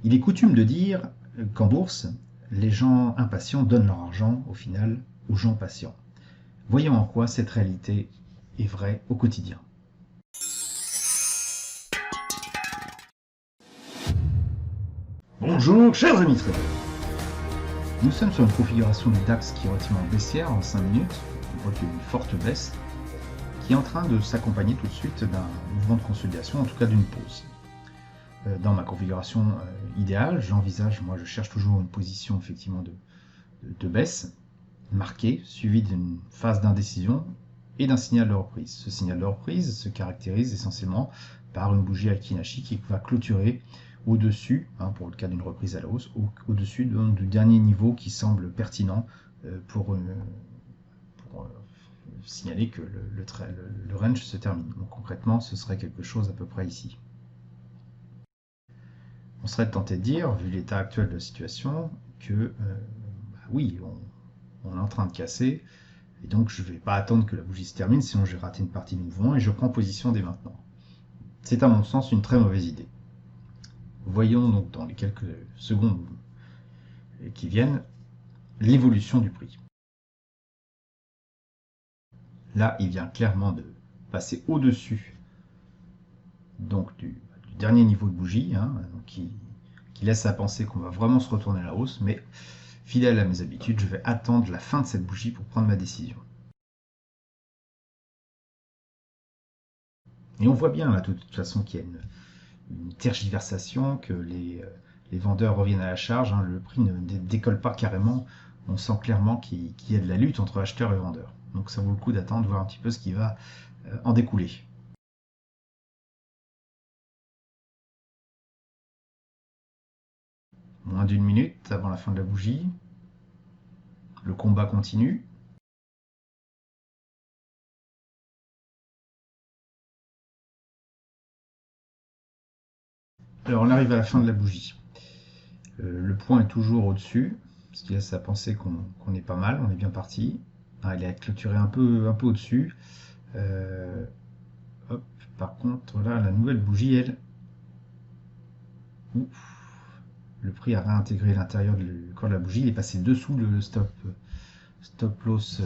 Il est coutume de dire qu'en bourse, les gens impatients donnent leur argent, au final, aux gens patients. Voyons en quoi cette réalité est vraie au quotidien. Bonjour, chers amis traders. Nous sommes sur une configuration du DAX qui est relativement baissière en 5 minutes. On voit qu'il y a une forte baisse qui est en train de s'accompagner tout de suite d'un mouvement de consolidation, en tout cas d'une pause. Dans ma configuration idéale, j'envisage, moi je cherche toujours une position effectivement de baisse marquée, suivie d'une phase d'indécision et d'un signal de reprise. Ce signal de reprise se caractérise essentiellement par une bougie Aiki-Nashi qui va clôturer au-dessus, pour le cas d'une reprise à la hausse, au-dessus du dernier niveau qui semble pertinent pour signaler que le range se termine. Donc concrètement, ce serait quelque chose à peu près ici. On serait tenté de dire, vu l'état actuel de la situation, que oui, on est en train de casser, et donc je ne vais pas attendre que la bougie se termine, sinon j'ai raté une partie du mouvement, et je prends position dès maintenant. C'est à mon sens une très mauvaise idée. Voyons donc dans les quelques secondes qui viennent l'évolution du prix. Là, il vient clairement de passer au-dessus donc du dernier niveau de bougie, qui laisse à penser qu'on va vraiment se retourner à la hausse, mais fidèle à mes habitudes, je vais attendre la fin de cette bougie pour prendre ma décision. Et on voit bien là de toute façon qu'il y a une tergiversation, que les vendeurs reviennent à la charge, le prix ne décolle pas carrément, on sent clairement qu'il y a de la lutte entre acheteurs et vendeurs. Donc ça vaut le coup d'attendre, voir un petit peu ce qui va en découler. Moins d'une minute avant la fin de la bougie, le combat continue. Alors on arrive à la fin de la bougie. Le point est toujours au-dessus, ce qui laisse à penser qu'on est pas mal, on est bien parti. Il a clôturé un peu au-dessus. Hop, par contre, là, la nouvelle bougie, elle, le prix a réintégré l'intérieur du corps de la bougie. Il est passé dessous le stop loss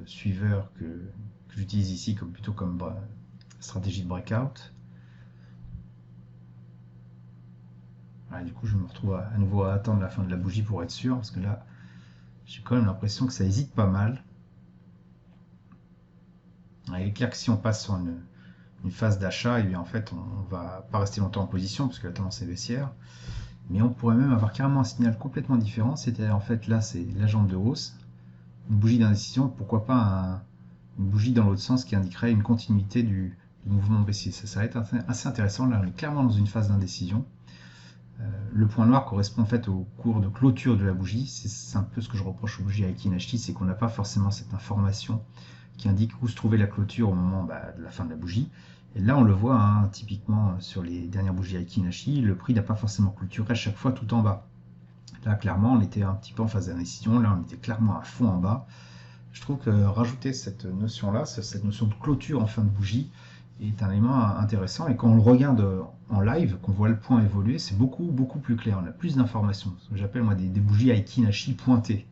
suiveur que j'utilise ici plutôt comme stratégie de breakout. Du coup, je me retrouve à nouveau à attendre la fin de la bougie pour être sûr, parce que là, j'ai quand même l'impression que ça hésite pas mal. Il est clair que si on passe sur une phase d'achat, et bien en fait, on va pas rester longtemps en position, parce que la tendance est baissière. Mais on pourrait même avoir carrément un signal complètement différent, c'est-à-dire en fait là, c'est la jambe de hausse, une bougie d'indécision, pourquoi pas une bougie dans l'autre sens qui indiquerait une continuité du mouvement baissier. Ça va être assez intéressant. Là, on est clairement dans une phase d'indécision. Le point noir correspond en fait au cours de clôture de la bougie. C'est un peu ce que je reproche aux bougies Aiki-Nashi, c'est qu'on n'a pas forcément cette information qui indique où se trouvait la clôture au moment de la fin de la bougie. Et là, on le voit, typiquement sur les dernières bougies Aiki-Nashi, le prix n'a pas forcément clôturé à chaque fois tout en bas. Là, clairement, on était un petit peu en phase d'indécision. Là, on était clairement à fond en bas. Je trouve que rajouter cette notion-là, cette notion de clôture en fin de bougie, est un élément intéressant. Et quand on le regarde en live, qu'on voit le point évoluer, c'est beaucoup plus clair. On a plus d'informations. Ce que j'appelle moi des bougies Aiki-Nashi pointées.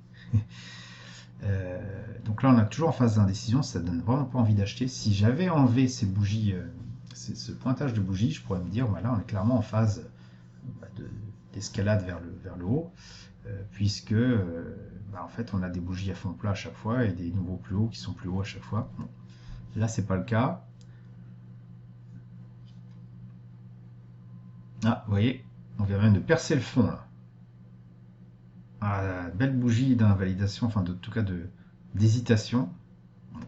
Donc là, on est toujours en phase d'indécision. Ça donne vraiment pas envie d'acheter. Si j'avais enlevé ces bougies, ce pointage de bougies, je pourrais me dire, là, on est clairement en phase d'escalade vers le haut, puisque en fait, on a des bougies à fond plat à chaque fois et des nouveaux plus hauts qui sont plus hauts à chaque fois. Bon. Là, c'est pas le cas. Vous voyez, on vient même de percer le fond là. Belle bougie d'invalidation, enfin en tout cas d'hésitation.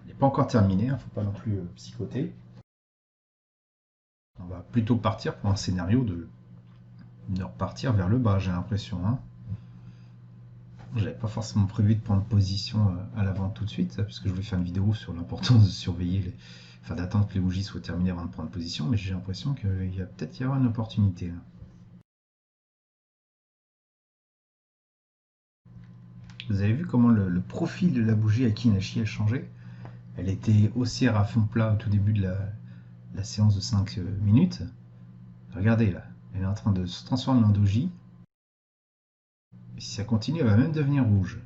Il n'est pas encore terminé, il ne faut pas non plus psychoter. On va plutôt partir pour un scénario de repartir vers le bas, j'ai l'impression. J'avais pas forcément prévu de prendre position à la vente tout de suite, puisque je voulais faire une vidéo sur l'importance de surveiller, d'attendre que les bougies soient terminées avant de prendre position, mais j'ai l'impression qu'il y a peut-être y avoir une opportunité là. Vous avez vu comment le profil de la bougie Aiki-Nashi a changé? Elle était haussière à fond plat au tout début de la séance de 5 minutes. Regardez là, elle est en train de se transformer en doji. Et si ça continue, elle va même devenir rouge.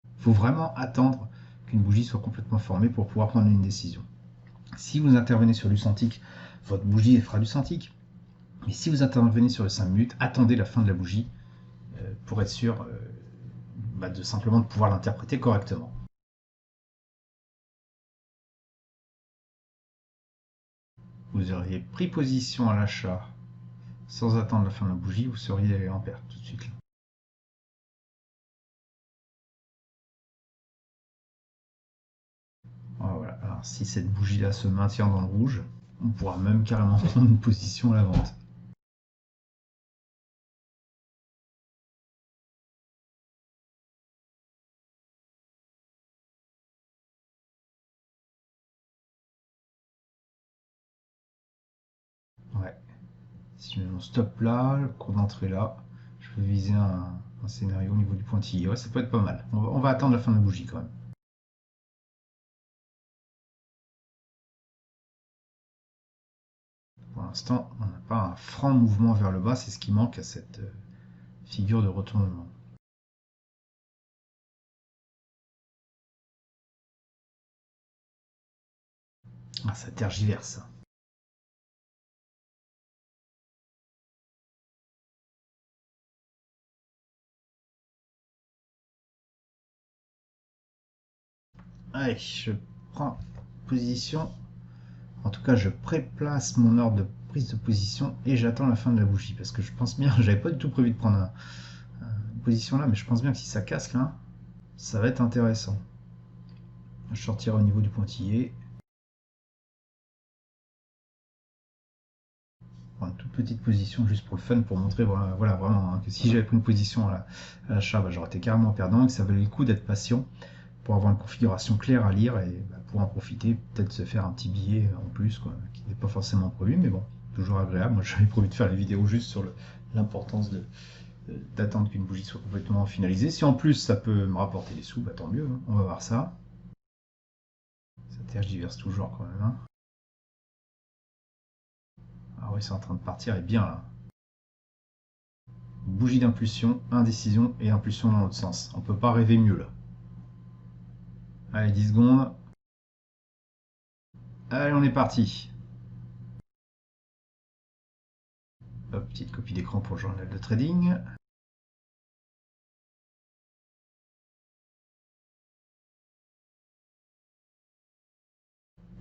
Il faut vraiment attendre qu'une bougie soit complètement formée pour pouvoir prendre une décision. Si vous intervenez sur l'usantique, votre bougie fera du santique. Mais si vous intervenez sur le 5 minutes, attendez la fin de la bougie pour être sûr de simplement de pouvoir l'interpréter correctement. Vous auriez pris position à l'achat sans attendre la fin de la bougie, vous seriez en perte tout de suite. Voilà. Alors, si cette bougie-là se maintient dans le rouge, on pourra même carrément prendre une position à la vente. Ouais. Si je mets mon stop là, le cours d'entrée là, je peux viser un scénario au niveau du pointillé. Ouais, ça peut être pas mal. On va attendre la fin de la bougie quand même. Pour l'instant, on n'a pas un franc mouvement vers le bas, c'est ce qui manque à cette figure de retournement. Ah, ça tergiverse. Allez, je prends position. En tout cas, je préplace mon ordre de prise de position et j'attends la fin de la bougie. Parce que je pense bien, j'avais pas du tout prévu de prendre une position là, mais je pense bien que si ça casse là, ça va être intéressant. Je sortirai au niveau du pointillé. Une toute petite position juste pour le fun, pour montrer voilà, vraiment que si j'avais pris une position à l'achat, j'aurais été carrément perdant et que ça valait le coup d'être patient pour avoir une configuration claire à lire et pour en profiter, peut-être se faire un petit billet en plus, quoi, qui n'est pas forcément prévu, mais bon, toujours agréable. Moi j'avais prévu de faire la vidéo juste sur l'importance d'attendre qu'une bougie soit complètement finalisée. Si en plus ça peut me rapporter des sous, tant mieux, hein. On va voir ça. Ça tergiverse toujours quand même. Hein. Ah oui, c'est en train de partir et bien là. Bougie d'impulsion, indécision et impulsion dans l'autre sens. On peut pas rêver mieux là. Allez, 10 secondes. Allez, on est parti. Hop, petite copie d'écran pour le journal de trading.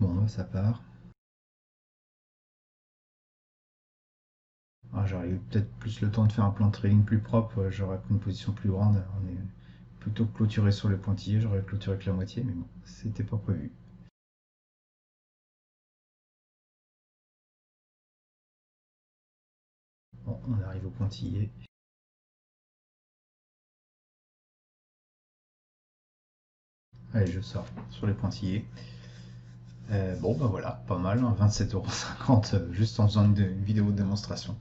Bon, ça part. Ah, j'aurais eu peut-être plus le temps de faire un plan de trading plus propre, j'aurais pris une position plus grande. On est plutôt que clôturé sur le pointillé, j'aurais clôturé que la moitié, mais bon, c'était pas prévu. Bon, on arrive au pointillé. Allez, je sors sur les pointillés. Bon, voilà, pas mal, hein, 27,50 € juste en faisant une vidéo de démonstration.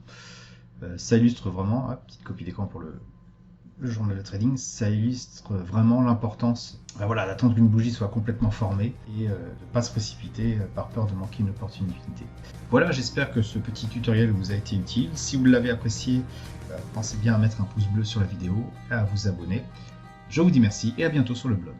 Ça illustre vraiment, petite copie d'écran pour le journal de trading, ça illustre vraiment l'importance d'attendre qu'une bougie soit complètement formée et de ne pas se précipiter par peur de manquer une opportunité. Voilà, j'espère que ce petit tutoriel vous a été utile. Si vous l'avez apprécié, pensez bien à mettre un pouce bleu sur la vidéo et à vous abonner. Je vous dis merci et à bientôt sur le blog.